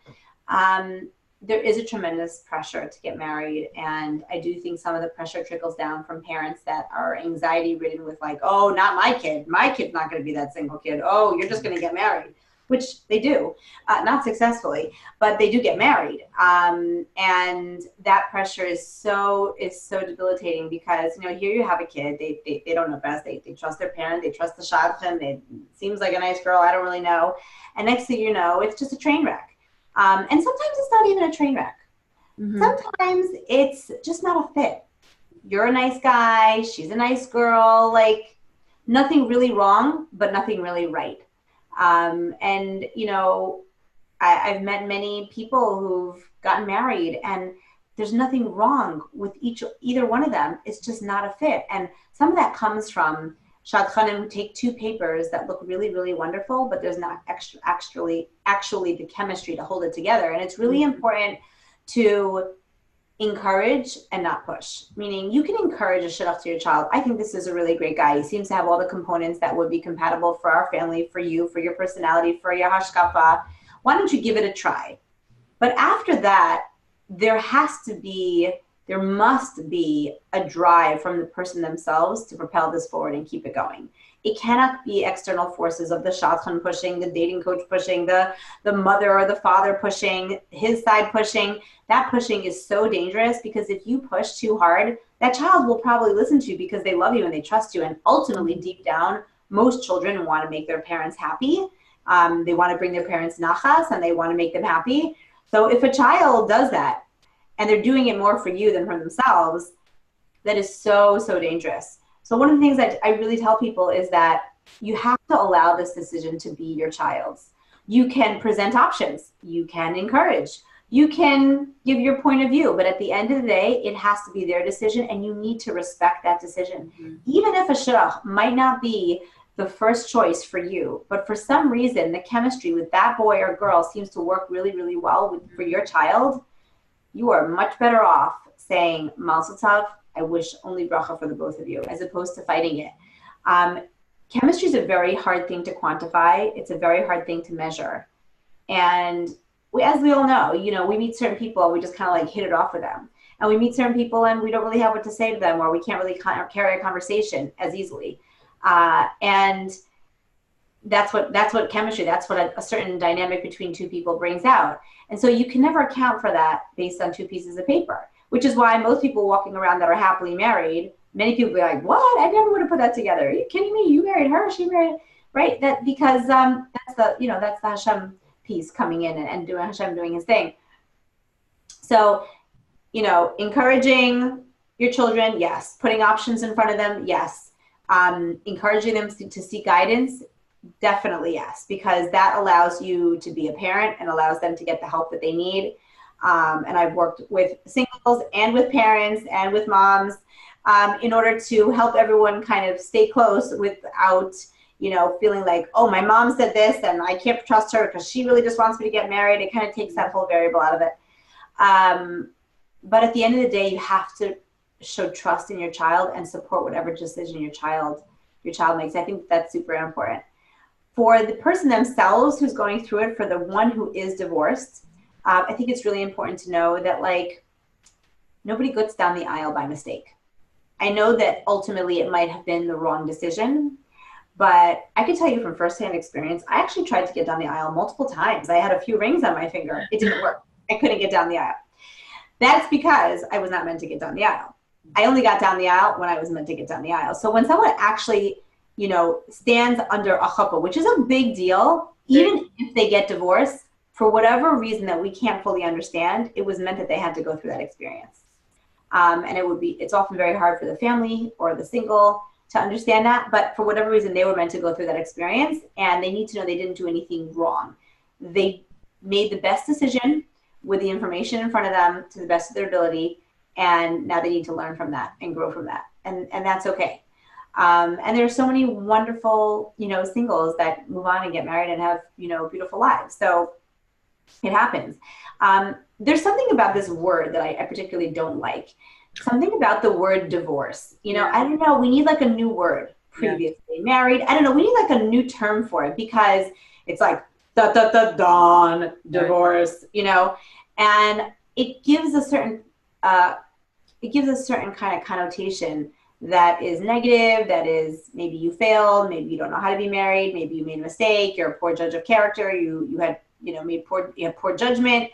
Speaker 1: There is a tremendous pressure to get married. And I do think some of the pressure trickles down from parents that are anxiety ridden with like, oh, not my kid. My kid's not going to be that single kid. Oh, you're just going to get married. Which they do, not successfully, but they do get married. And that pressure is so debilitating, because, you know, here you have a kid, they don't know best. They trust their parent, they trust the Shidduchim, it seems like a nice girl, I don't really know. And next thing you know, it's just a train wreck. And sometimes it's not even a train wreck. Mm-hmm. Sometimes it's just not a fit. You're a nice guy, she's a nice girl, like nothing really wrong, but nothing really right. And, you know, I've met many people who've gotten married, and there's nothing wrong with either one of them. It's just not a fit. And some of that comes from Shidduchim who take two papers that look really, really wonderful, but there's not actually the chemistry to hold it together. And it's really important to encourage and not push. Meaning you can encourage a shidduch to your child. I think this is a really great guy. He seems to have all the components that would be compatible for our family, for you, for your personality, for your hashkafa. Why don't you give it a try? But after that, there must be a drive from the person themselves to propel this forward and keep it going. It cannot be external forces of the shadchan pushing, the dating coach pushing, the mother or the father pushing, his side pushing. That pushing is so dangerous, because if you push too hard, that child will probably listen to you because they love you and they trust you. And ultimately, deep down, most children want to make their parents happy. They want to bring their parents nachas and they want to make them happy. So if a child does that and they're doing it more for you than for themselves, that is so, so dangerous. So one of the things that I really tell people is that you have to allow this decision to be your child's. You can present options. You can encourage. You can give your point of view. But at the end of the day, it has to be their decision, and you need to respect that decision. Mm-hmm. Even if a shidduch might not be the first choice for you, but for some reason, the chemistry with that boy or girl seems to work really, really well for your child, you are much better off saying, Mazel tov, I wish only bracha for the both of you, as opposed to fighting it. Chemistry is a very hard thing to quantify. It's a very hard thing to measure. And as we all know, we meet certain people and we just kind of like hit it off with them. And we meet certain people and we don't really have what to say to them, or we can't really carry a conversation as easily. And that's what chemistry, that's what a certain dynamic between two people brings out. And so you can never account for that based on two pieces of paper, which is why most people walking around that are happily married, many people be like, what? I never would have put that together. Are you kidding me? You married her, she married, right? That because that's the Hashem piece coming in and doing Hashem doing his thing. So, encouraging your children, yes. Putting options in front of them, yes. Encouraging them to seek guidance, definitely yes, because that allows you to be a parent and allows them to get the help that they need. And I've worked with singles and with parents and with moms in order to help everyone kind of stay close without, feeling like, oh, my mom said this and I can't trust her because she really just wants me to get married. It kind of takes that whole variable out of it. But at the end of the day, you have to show trust in your child and support whatever decision your child makes. I think that's super important. For the person themselves who's going through it, for the one who is divorced, I think it's really important to know that nobody goes down the aisle by mistake. I know that ultimately it might have been the wrong decision, but I can tell you from firsthand experience, I actually tried to get down the aisle multiple times. I had a few rings on my finger. It didn't work. I couldn't get down the aisle. That's because I was not meant to get down the aisle. I only got down the aisle when I was meant to get down the aisle. So when someone actually, stands under a chuppah, which is a big deal, even if they get divorced, for whatever reason that we can't fully understand, it was meant that they had to go through that experience. And it's often very hard for the family or the single to understand that, but for whatever reason, they were meant to go through that experience, and they need to know they didn't do anything wrong. They made the best decision with the information in front of them to the best of their ability, and now they need to learn from that and grow from that, and that's okay. And there are so many wonderful, singles that move on and get married and have, beautiful lives. So it happens. There's something about this word that I particularly don't like. Something about the word divorce. I don't know. We need a new word. Previously married. I don't know. We need a new term for it, because it's dawn divorce. And it gives a certain kind of connotation that is negative, that is maybe you failed, maybe you don't know how to be married, maybe you made a mistake, you're a poor judge of character, you had poor judgment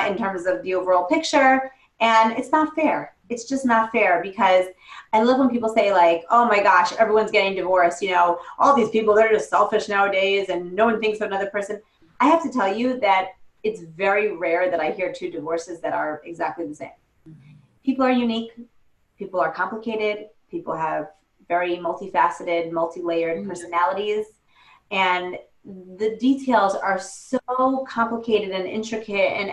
Speaker 1: in terms of the overall picture, and it's not fair. It's just not fair, because I love when people say oh my gosh, everyone's getting divorced, all these people, they're just selfish nowadays and no one thinks of another person. I have to tell you that it's very rare that I hear two divorces that are exactly the same. People are unique. People are complicated. People have very multifaceted, multi-layered personalities. And the details are so complicated and intricate, and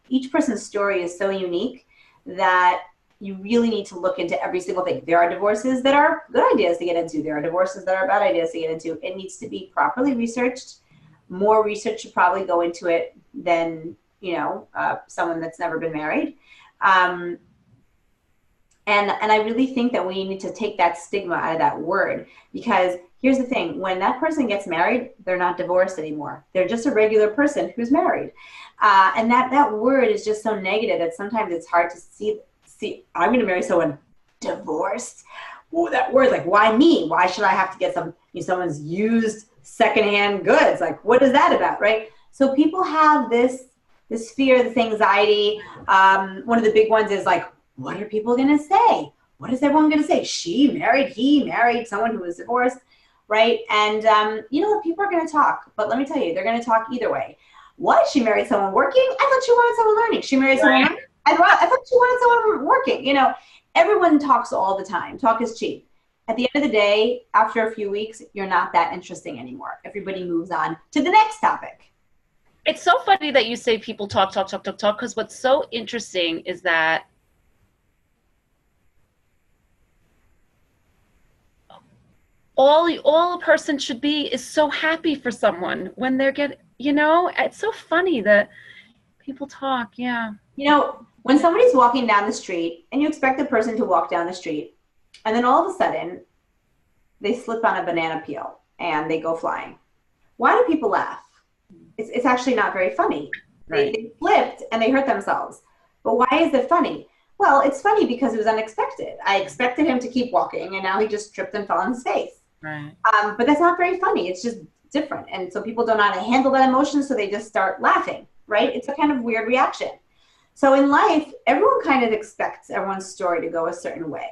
Speaker 1: each person's story is so unique that you really need to look into every single thing. There are divorces that are good ideas to get into. There are divorces that are bad ideas to get into. It needs to be properly researched. More research should probably go into it than someone that's never been married. And I really think that we need to take that stigma out of that word, because here's the thing: when that person gets married, they're not divorced anymore. They're just a regular person who's married. And that word is just so negative that sometimes it's hard to see, I'm going to marry someone divorced. Oh, that word, like, why me? Why should I have to get someone's used secondhand goods? Like, what is that about, right? So people have this fear, this anxiety. One of the big ones is like, what are people going to say? What is everyone going to say? He married someone who was divorced, right? And, people are going to talk. But let me tell you, they're going to talk either way. What? She married someone working? I thought she wanted someone learning. She married someone learning? I thought she wanted someone working. Everyone talks all the time. Talk is cheap. At the end of the day, after a few weeks, you're not that interesting anymore. Everybody moves on to the next topic.
Speaker 2: It's so funny that you say people talk, because what's so interesting is that all a person should be is so happy for someone when they're it's so funny that people talk. Yeah.
Speaker 1: When somebody's walking down the street and you expect the person to walk down the street, and then all of a sudden they slip on a banana peel and they go flying. Why do people laugh? It's actually not very funny.
Speaker 2: Right.
Speaker 1: They slipped and they hurt themselves. But why is it funny? Well, it's funny because it was unexpected. I expected him to keep walking, and now he just tripped and fell on his face.
Speaker 2: Right.
Speaker 1: But that's not very funny. It's just different. And so people don't know how to handle that emotion, so they just start laughing, right? It's a kind of weird reaction. So in life, everyone kind of expects everyone's story to go a certain way.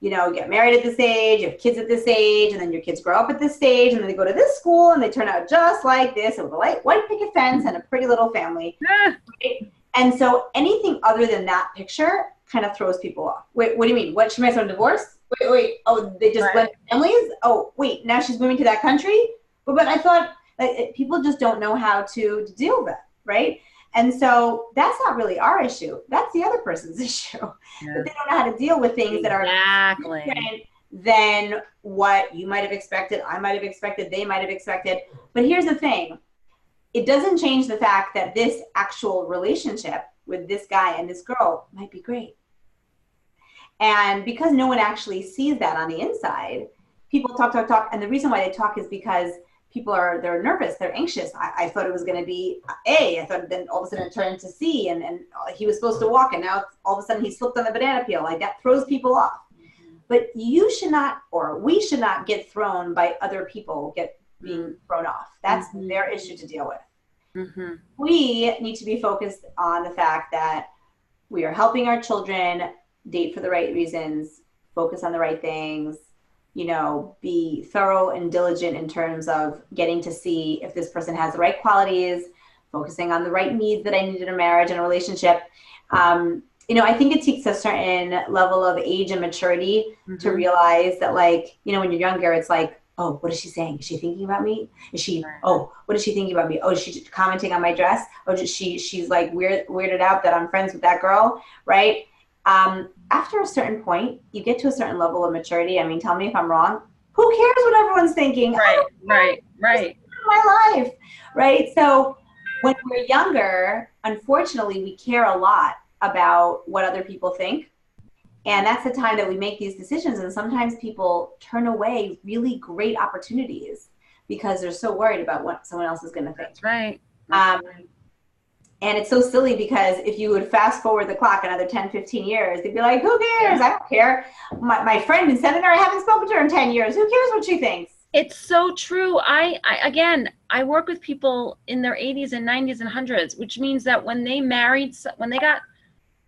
Speaker 1: You get married at this age, you have kids at this age, and then your kids grow up at this stage, and then they go to this school, and they turn out just like this, with a white picket fence and a pretty little family. Right? And so anything other than that picture kind of throws people off. Wait, what do you mean? What, she married someone divorced? Wait. Oh, they just blend families? Oh, wait, now she's moving to that country? But I thought people just don't know how to deal with that, right? And so that's not really our issue. That's the other person's issue. Yeah. But they don't know how to deal with things that are different than what you might have expected, I might have expected, they might have expected. But here's the thing. It doesn't change the fact that this actual relationship with this guy and this girl might be great. And because no one actually sees that on the inside, people talk. And the reason why they talk is because they're nervous, they're anxious. I thought it was going to be A. I thought then all of a sudden it turned to C, and he was supposed to walk, and now all of a sudden he slipped on the banana peel. Like, that throws people off. But you should not, or we should not get thrown by other people being thrown off. That's their issue to deal with. Mm-hmm. We need to be focused on the fact that we are helping our children date for the right reasons, focus on the right things, be thorough and diligent in terms of getting to see if this person has the right qualities, focusing on the right needs that I need in a marriage and a relationship. I think it takes a certain level of age and maturity to realize that, when you're younger, it's like, oh, what is she saying? Is she thinking about me? What is she thinking about me? Oh, is she commenting on my dress? Oh, she's like weirded out that I'm friends with that girl, right? After a certain point, you get to a certain level of maturity. I mean, tell me if I'm wrong. Who cares what everyone's thinking?
Speaker 2: Right.
Speaker 1: My life, right? So when we're younger, unfortunately, we care a lot about what other people think. And that's the time that we make these decisions. And sometimes people turn away really great opportunities because they're so worried about what someone else is going to think.
Speaker 2: That's right.
Speaker 1: And it's so silly because if you would fast forward the clock another 10, 15 years, they'd be like, who cares? I don't care. My friend and senator, I haven't spoken to her in 10 years. Who cares what she thinks?
Speaker 2: It's so true. I work with people in their 80s and 90s and 100s, which means that when they got,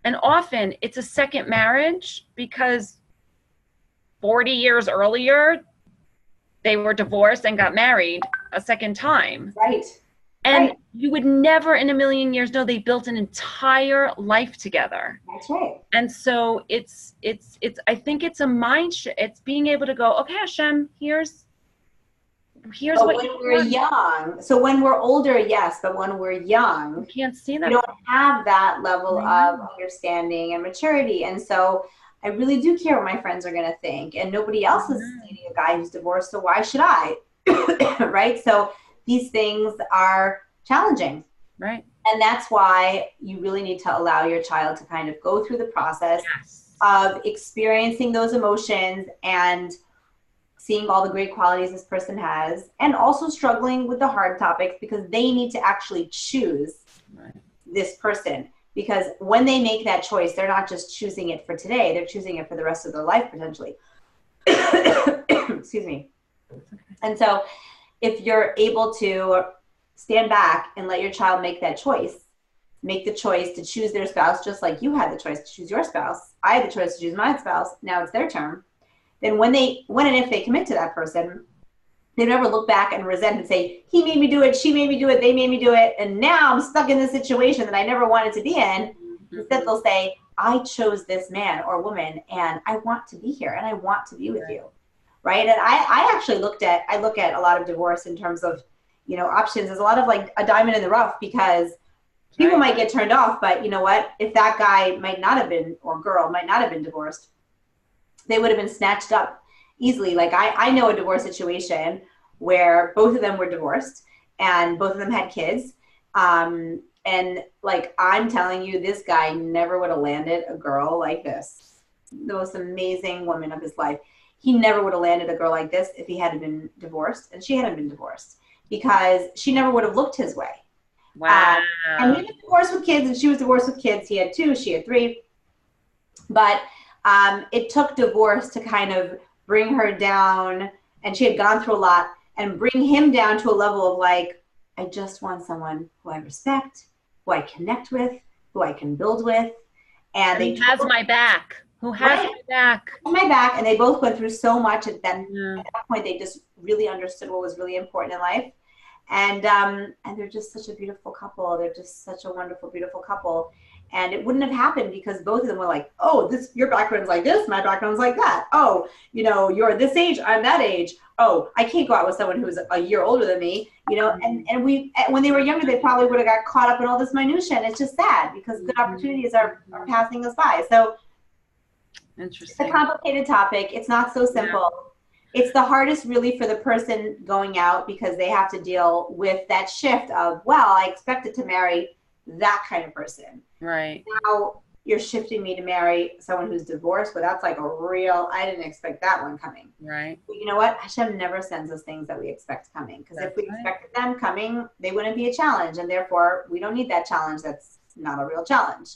Speaker 2: and often it's a second marriage because 40 years earlier, they were divorced and got married a second time.
Speaker 1: Right.
Speaker 2: And you would never in a million years know they built an entire life together.
Speaker 1: That's right.
Speaker 2: And so it's I think it's a mind shift. It's being able to go, okay, Hashem, here's
Speaker 1: but
Speaker 2: what
Speaker 1: when we're young. So when we're older, yes, but when we're young,
Speaker 2: you can't see that.
Speaker 1: We don't have that level of understanding and maturity. And so I really do care what my friends are going to think. And nobody else is dating a guy who's divorced, so why should I? Right? So these things are challenging.
Speaker 2: Right.
Speaker 1: And that's why you really need to allow your child to kind of go through the process of experiencing those emotions and seeing all the great qualities this person has, and also struggling with the hard topics, because they need to actually choose this person. Because when they make that choice, they're not just choosing it for today, they're choosing it for the rest of their life, potentially. Excuse me. And so if you're able to stand back and let your child make that choice, make the choice to choose their spouse, just like you had the choice to choose your spouse, I had the choice to choose my spouse, now it's their turn. Then when and if they commit to that person, they never look back and resent and say, he made me do it, she made me do it, they made me do it, and now I'm stuck in this situation that I never wanted to be in. Instead, they'll say, I chose this man or woman, and I want to be here, and I want to be with you, right? And I actually look at a lot of divorce in terms of, options. There's a lot of like a diamond in the rough, because people might get turned off, but you know what? If that guy might not have been, or girl might not have been divorced, they would have been snatched up easily. Like I know a divorce situation where both of them were divorced and both of them had kids. And like, I'm telling you, this guy never would have landed a girl like this, the most amazing woman of his life. He never would have landed a girl like this if he hadn't been divorced and she hadn't been divorced, because she never would have looked his way.
Speaker 2: Wow.
Speaker 1: And he was divorced with kids and she was divorced with kids. He had 2, she had 3. But it took divorce to kind of bring her down, and she had gone through a lot, and bring him down to a level of like, I just want someone who I respect, who I connect with, who I can build with. And
Speaker 2: who has my back. Who has my back.
Speaker 1: My back. And they both went through so much, and then at that point they just really understood what was really important in life. And they're just such a beautiful couple. They're just such a wonderful, beautiful couple. And it wouldn't have happened because both of them were like, oh, your background's like this, my background's like that. Oh, you're this age, I'm that age. Oh, I can't go out with someone who's a year older than me, and when they were younger, they probably would have got caught up in all this minutia. And it's just sad because good opportunities are passing us by. So
Speaker 2: interesting.
Speaker 1: It's a complicated topic. It's not so simple. Yeah. It's the hardest really for the person going out, because they have to deal with that shift of, well, I expected to marry that kind of person.
Speaker 2: Right.
Speaker 1: Now you're shifting me to marry someone who's divorced, but that's like I didn't expect that one coming.
Speaker 2: Right.
Speaker 1: But you know what? Hashem never sends us things that we expect coming, because if we expected them coming, they wouldn't be a challenge, and therefore we don't need that challenge. That's not a real challenge.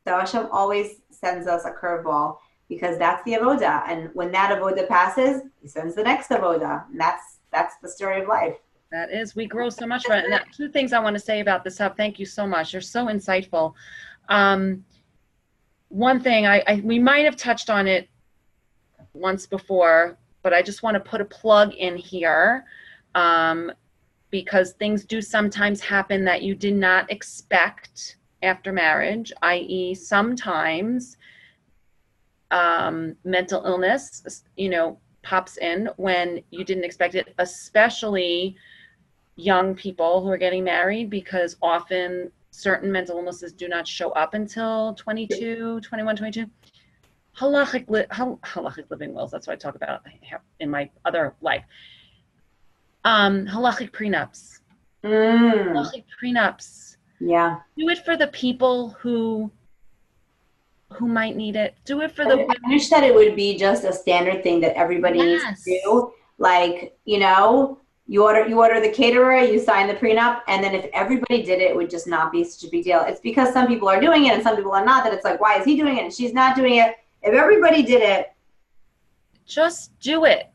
Speaker 1: So Hashem always sends us a curveball, because that's the avoda, and when that avoda passes, he sends the next avoda, and that's the story of life.
Speaker 2: That is, we grow so much from it. And 2 things I want to say about this, thank you so much. You're so insightful. One thing, we might have touched on it once before, but I just want to put a plug in here, because things do sometimes happen that you did not expect after marriage, i.e. sometimes mental illness, pops in when you didn't expect it, especially young people who are getting married, because often certain mental illnesses do not show up until 21, 22. Halachic living wills, that's what I talk about in my other life. Halachic prenups. Halachic prenups.
Speaker 1: Yeah.
Speaker 2: Do it for the people who might need it. Do it for the women.
Speaker 1: I wish that it would be just a standard thing that everybody needs to do. Like, you order the caterer, you sign the prenup, and then if everybody did it, it would just not be such a big deal. It's because some people are doing it and some people are not, that it's like, why is he doing it and she's not doing it? If everybody did it,
Speaker 2: just do it.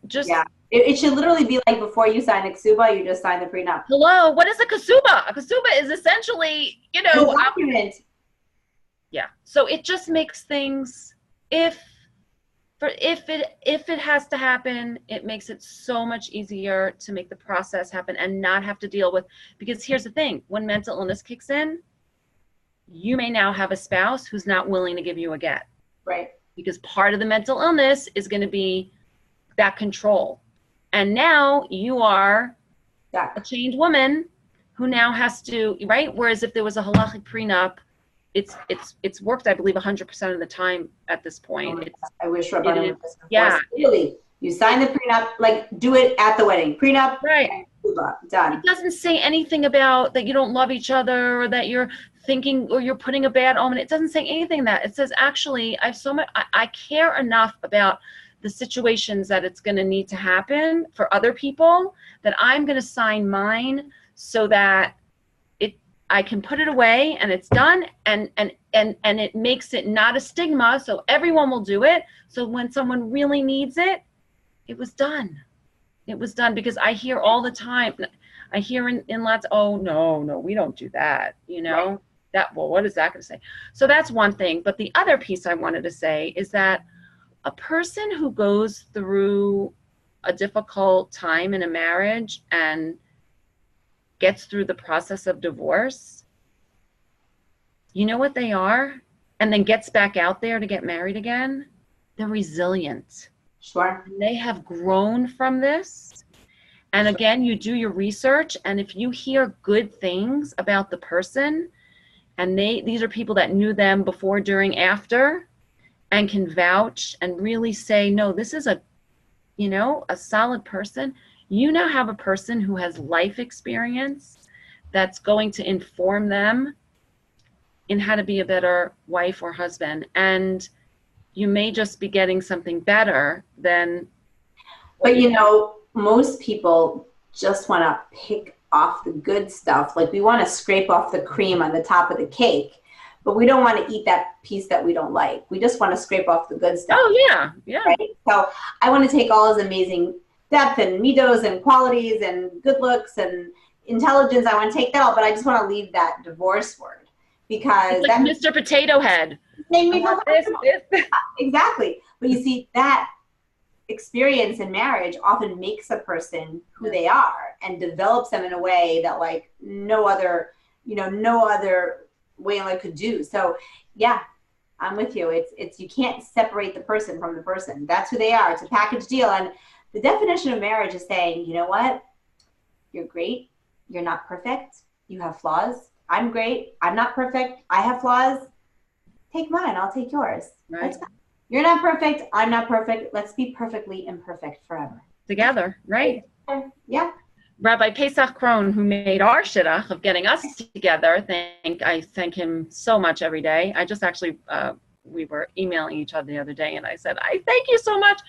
Speaker 1: It should literally be like, before you sign a ksuba, you just sign the prenup.
Speaker 2: Hello, what is a ksuba? A ksuba is essentially,
Speaker 1: a document.
Speaker 2: Yeah. So it just makes things, if it has to happen, it makes it so much easier to make the process happen and not have to deal with, because here's the thing, when mental illness kicks in, you may now have a spouse who's not willing to give you a get.
Speaker 1: Right.
Speaker 2: Because part of the mental illness is going to be that control. And now you are a chained woman who now has to, right? Whereas if there was a halachic prenup, it's worked, I believe, 100% of the time at this point.
Speaker 1: I wish Rabbanim was
Speaker 2: yeah.
Speaker 1: Really, You sign the prenup, like do it at the wedding. Prenup,
Speaker 2: Right.
Speaker 1: Done.
Speaker 2: It doesn't say anything about that you don't love each other or that you're thinking or you're putting a bad omen. It doesn't say anything that. It says, actually, I care enough about the situations that it's going to need to happen for other people that I'm going to sign mine so that I can put it away and it's done, and it makes it not a stigma, so everyone will do it. So when someone really needs it, it was done. It was done, because I hear all the time, I hear in lots, oh, no, we don't do that,
Speaker 1: Right.
Speaker 2: that, well, what is that going to say? So that's one thing. But the other piece I wanted to say is that a person who goes through a difficult time in a marriage and gets through the process of divorce, you know what they are? And then gets back out there to get married again? They're resilient.
Speaker 1: Sure.
Speaker 2: They have grown from this. And again, you do your research, and if you hear good things about the person, and these are people that knew them before, during, after, and can vouch and really say, no, this is a solid person. You now have a person who has life experience that's going to inform them in how to be a better wife or husband. And you may just be getting something better than.
Speaker 1: But most people just want to pick off the good stuff. Like, we want to scrape off the cream on the top of the cake, but we don't want to eat that piece that we don't like. We just want to scrape off the good stuff.
Speaker 2: Oh, yeah.
Speaker 1: Right? So I want to take all his amazing depth and middos and qualities and good looks and intelligence. I want to take that all, but I just want to leave that divorce word, because
Speaker 2: it's like Mr. Potato Head.
Speaker 1: Made me feel
Speaker 2: this.
Speaker 1: Exactly. But you see, that experience in marriage often makes a person who they are and develops them in a way that, like, no other way in life could do. So yeah, I'm with you. It's you can't separate the person from the person. That's who they are. It's a package deal. And the definition of marriage is saying, you know what? You're great. You're not perfect. You have flaws. I'm great. I'm not perfect. I have flaws. Take mine. I'll take yours.
Speaker 2: Right.
Speaker 1: You're not perfect. I'm not perfect. Let's be perfectly imperfect forever.
Speaker 2: Together, right?
Speaker 1: Yeah.
Speaker 2: Rabbi Pesach Krohn, who made our shidduch of getting us together, I thank him so much every day. I just actually, we were emailing each other the other day, and I said, I thank you so much.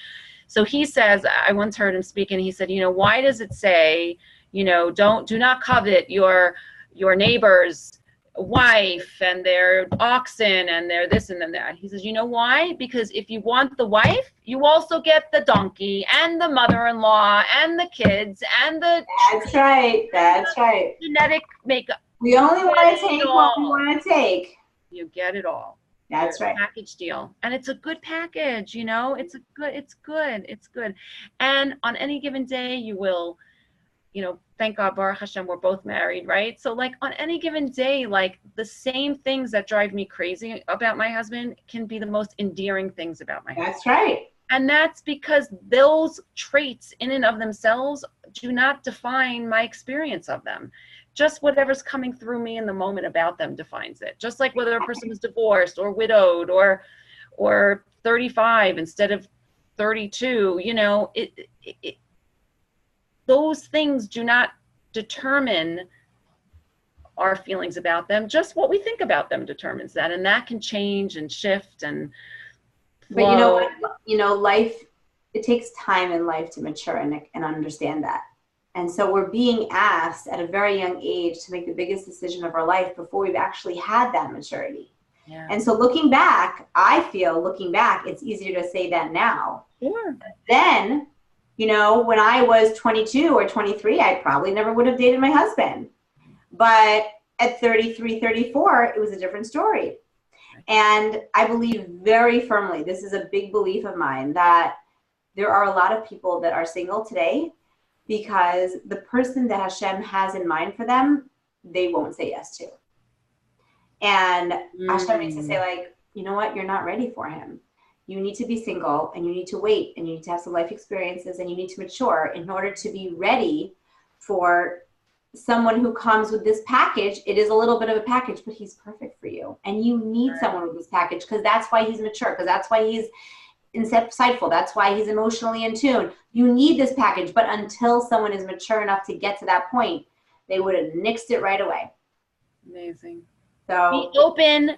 Speaker 2: So he says, I once heard him speak, and he said, why does it say, do not covet your neighbor's wife and their oxen and their this and then that? He says, you know why? Because if you want the wife, you also get the donkey and the mother-in-law and the kids and the.
Speaker 1: That's right.
Speaker 2: Genetic makeup.
Speaker 1: We only want to take what we want to take.
Speaker 2: You get it all.
Speaker 1: That's right.
Speaker 2: Package deal. And it's a good package, it's good. And on any given day, you will, thank God, Baruch Hashem, we're both married, right? So, like, on any given day, like, the same things that drive me crazy about my husband can be the most endearing things about my husband.
Speaker 1: That's right.
Speaker 2: And that's because those traits in and of themselves do not define my experience of them. Just whatever's coming through me in the moment about them defines it. Just like whether a person is divorced or widowed or 35 instead of 32, those things do not determine our feelings about them. Just what we think about them determines that. And that can change and shift and flow.
Speaker 1: But you know what? Life, it takes time in life to mature and understand that. And so we're being asked at a very young age to make the biggest decision of our life before we've actually had that maturity. Yeah. And so looking back, it's easier to say that now.
Speaker 2: Sure.
Speaker 1: Then, when I was 22 or 23, I probably never would have dated my husband. But at 33, 34, it was a different story. And I believe very firmly, this is a big belief of mine, that there are a lot of people that are single today because the person that Hashem has in mind for them, they won't say yes to. And Hashem needs to say, like, you know what? You're not ready for him. You need to be single, and you need to wait, and you need to have some life experiences, and you need to mature in order to be ready for someone who comes with this package. It is a little bit of a package, but he's perfect for you. And you need someone with this package, because that's why he's mature, because that's why he's insightful. That's why he's emotionally in tune. You need this package, but until someone is mature enough to get to that point, they would have nixed it right away.
Speaker 2: Amazing.
Speaker 1: So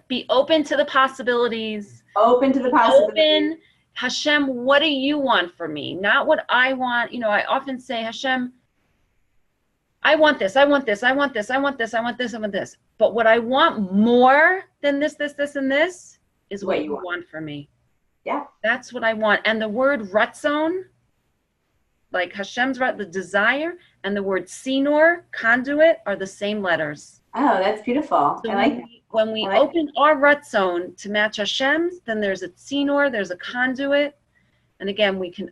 Speaker 2: be open to the possibilities.
Speaker 1: Open to the possibilities.
Speaker 2: Open. Hashem, what do you want for me? Not what I want. You know, I often say, Hashem, I want this, I want this, I want this, I want this, I want this, I want this. But what I want more than this, and this is what you want for me.
Speaker 1: Yeah.
Speaker 2: That's what I want. And the word ratzon, like Hashem's the desire, and the word sinor, conduit, are the same letters.
Speaker 1: Oh, that's beautiful.
Speaker 2: So
Speaker 1: I like that.
Speaker 2: When we open our ratzon to match Hashem's, then there's a sinor, there's a conduit. And again, we can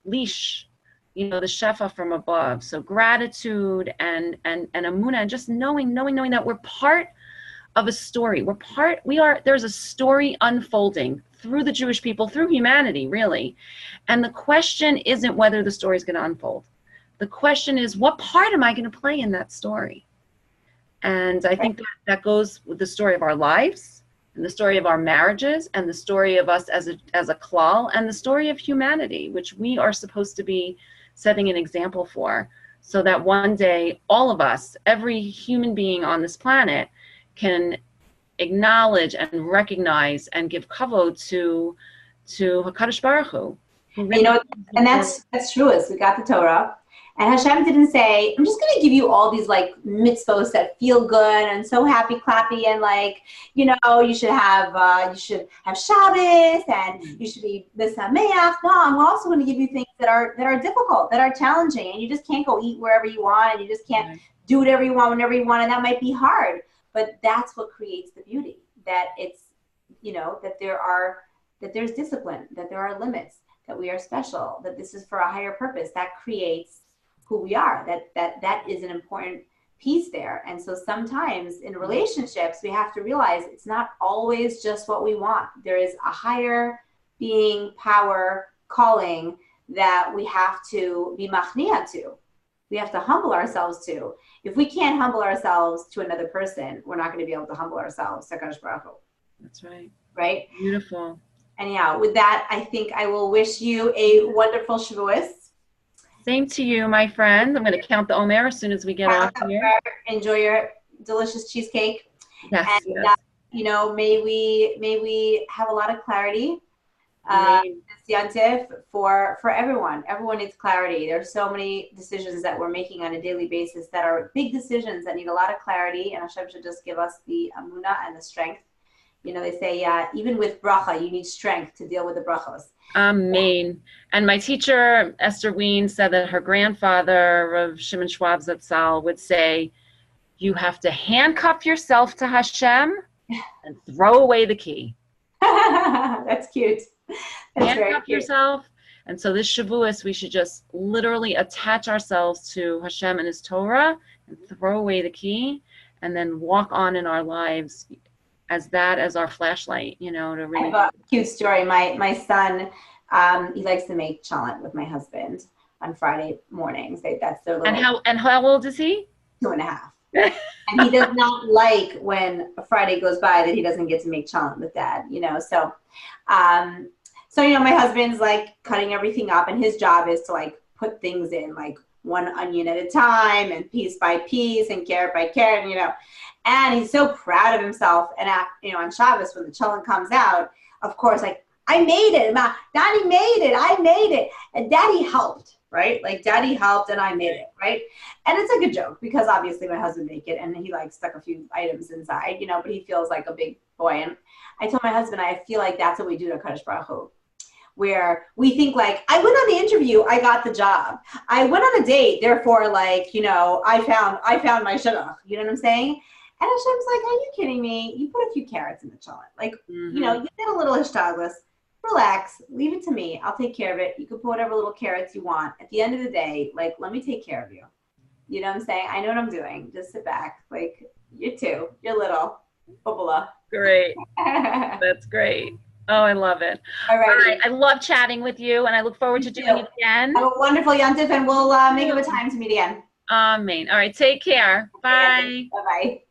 Speaker 2: leash, the shefa from above. So gratitude and emunah, and just knowing that we're part of a story. There's a story unfolding through the Jewish people, through humanity, really. And the question isn't whether the story is going to unfold. The question is, what part am I going to play in that story? And I think that goes with the story of our lives, and the story of our marriages, and the story of us as a klal, and the story of humanity, which we are supposed to be setting an example for, so that one day all of us, every human being on this planet, can acknowledge and recognize and give kavod to HaKadosh Baruch Hu.
Speaker 1: And that's true. Is we got the Torah, and Hashem didn't say, I'm just going to give you all these like mitzvos that feel good and so happy clappy, and like, you should have Shabbos, and you should be Misameach. No, I'm also going to give you things that are difficult, that are challenging, and you just can't go eat wherever you want, and you just can't do whatever you want whenever you want, and that might be hard. But that's what creates the beauty, that it's, that there's discipline, that there are limits, that we are special, that this is for a higher purpose. That creates who we are, that is an important piece there. And so sometimes in relationships, we have to realize it's not always just what we want. There is a higher being, power, calling that we have to be machnia to. We have to humble ourselves to. If we can't humble ourselves to another person, we're not going to be able to humble ourselves to HaKadosh Baruch Hu.
Speaker 2: That's right.
Speaker 1: Right?
Speaker 2: Beautiful.
Speaker 1: Anyhow, with that, I think I will wish you a wonderful Shavuos.
Speaker 2: Same to you, my friend. I'm going to count the Omer as soon as we get off here.
Speaker 1: Enjoy your delicious cheesecake.
Speaker 2: Yes.
Speaker 1: And, may we have a lot of clarity this Yontif for everyone. Everyone needs clarity. There's so many decisions that we're making on a daily basis that are big decisions that need a lot of clarity, and Hashem should just give us the emunah and the strength. They say even with bracha, you need strength to deal with the brachos.
Speaker 2: Amen. And my teacher, Esther Wien, said that her grandfather, Rav Shimon Schwab Zatzal, would say, you have to handcuff yourself to Hashem and throw away the key.
Speaker 1: That's cute. That's
Speaker 2: handcuff yourself. And so this Shavuos, we should just literally attach ourselves to Hashem and His Torah and throw away the key, and then walk on in our lives as our flashlight, to really. I have a
Speaker 1: cute story. My son, he likes to make chalent with my husband on Friday mornings. That's their little.
Speaker 2: And how old is he?
Speaker 1: 2.5. And he does not like when a Friday goes by that he doesn't get to make chalent with dad. So my husband's like cutting everything up, and his job is to like put things in like one onion at a time and piece by piece and carrot by carrot, and he's so proud of himself. And on Shabbos, when the chalent comes out, of course, like, I made it, Daddy made it, I made it, and Daddy helped, right? Like, Daddy helped and I made it, right? And it's like a joke because obviously my husband made it, and he like stuck a few items inside, but he feels like a big boy. And I told my husband, I feel like that's what we do to Kadosh Baruch Hu, where we think like, I went on the interview, I got the job. I went on a date, therefore, like, I found my shidduch. You know what I'm saying? And Hashem's like, are you kidding me? You put a few carrots in the chalent. Like, you did a little hishtadlus. Relax, leave it to me. I'll take care of it. You can put whatever little carrots you want. At the end of the day, like, let me take care of you. You know what I'm saying? I know what I'm doing. Just sit back. Like, you're 2. You're little. Bubala.
Speaker 2: Great. That's great. Oh, I love it. All right. I love chatting with you, and I look forward to doing it again.
Speaker 1: Have a wonderful Yontif, and we'll make up a time to meet again.
Speaker 2: Amen. All right. Take care. Bye.
Speaker 1: Bye-bye.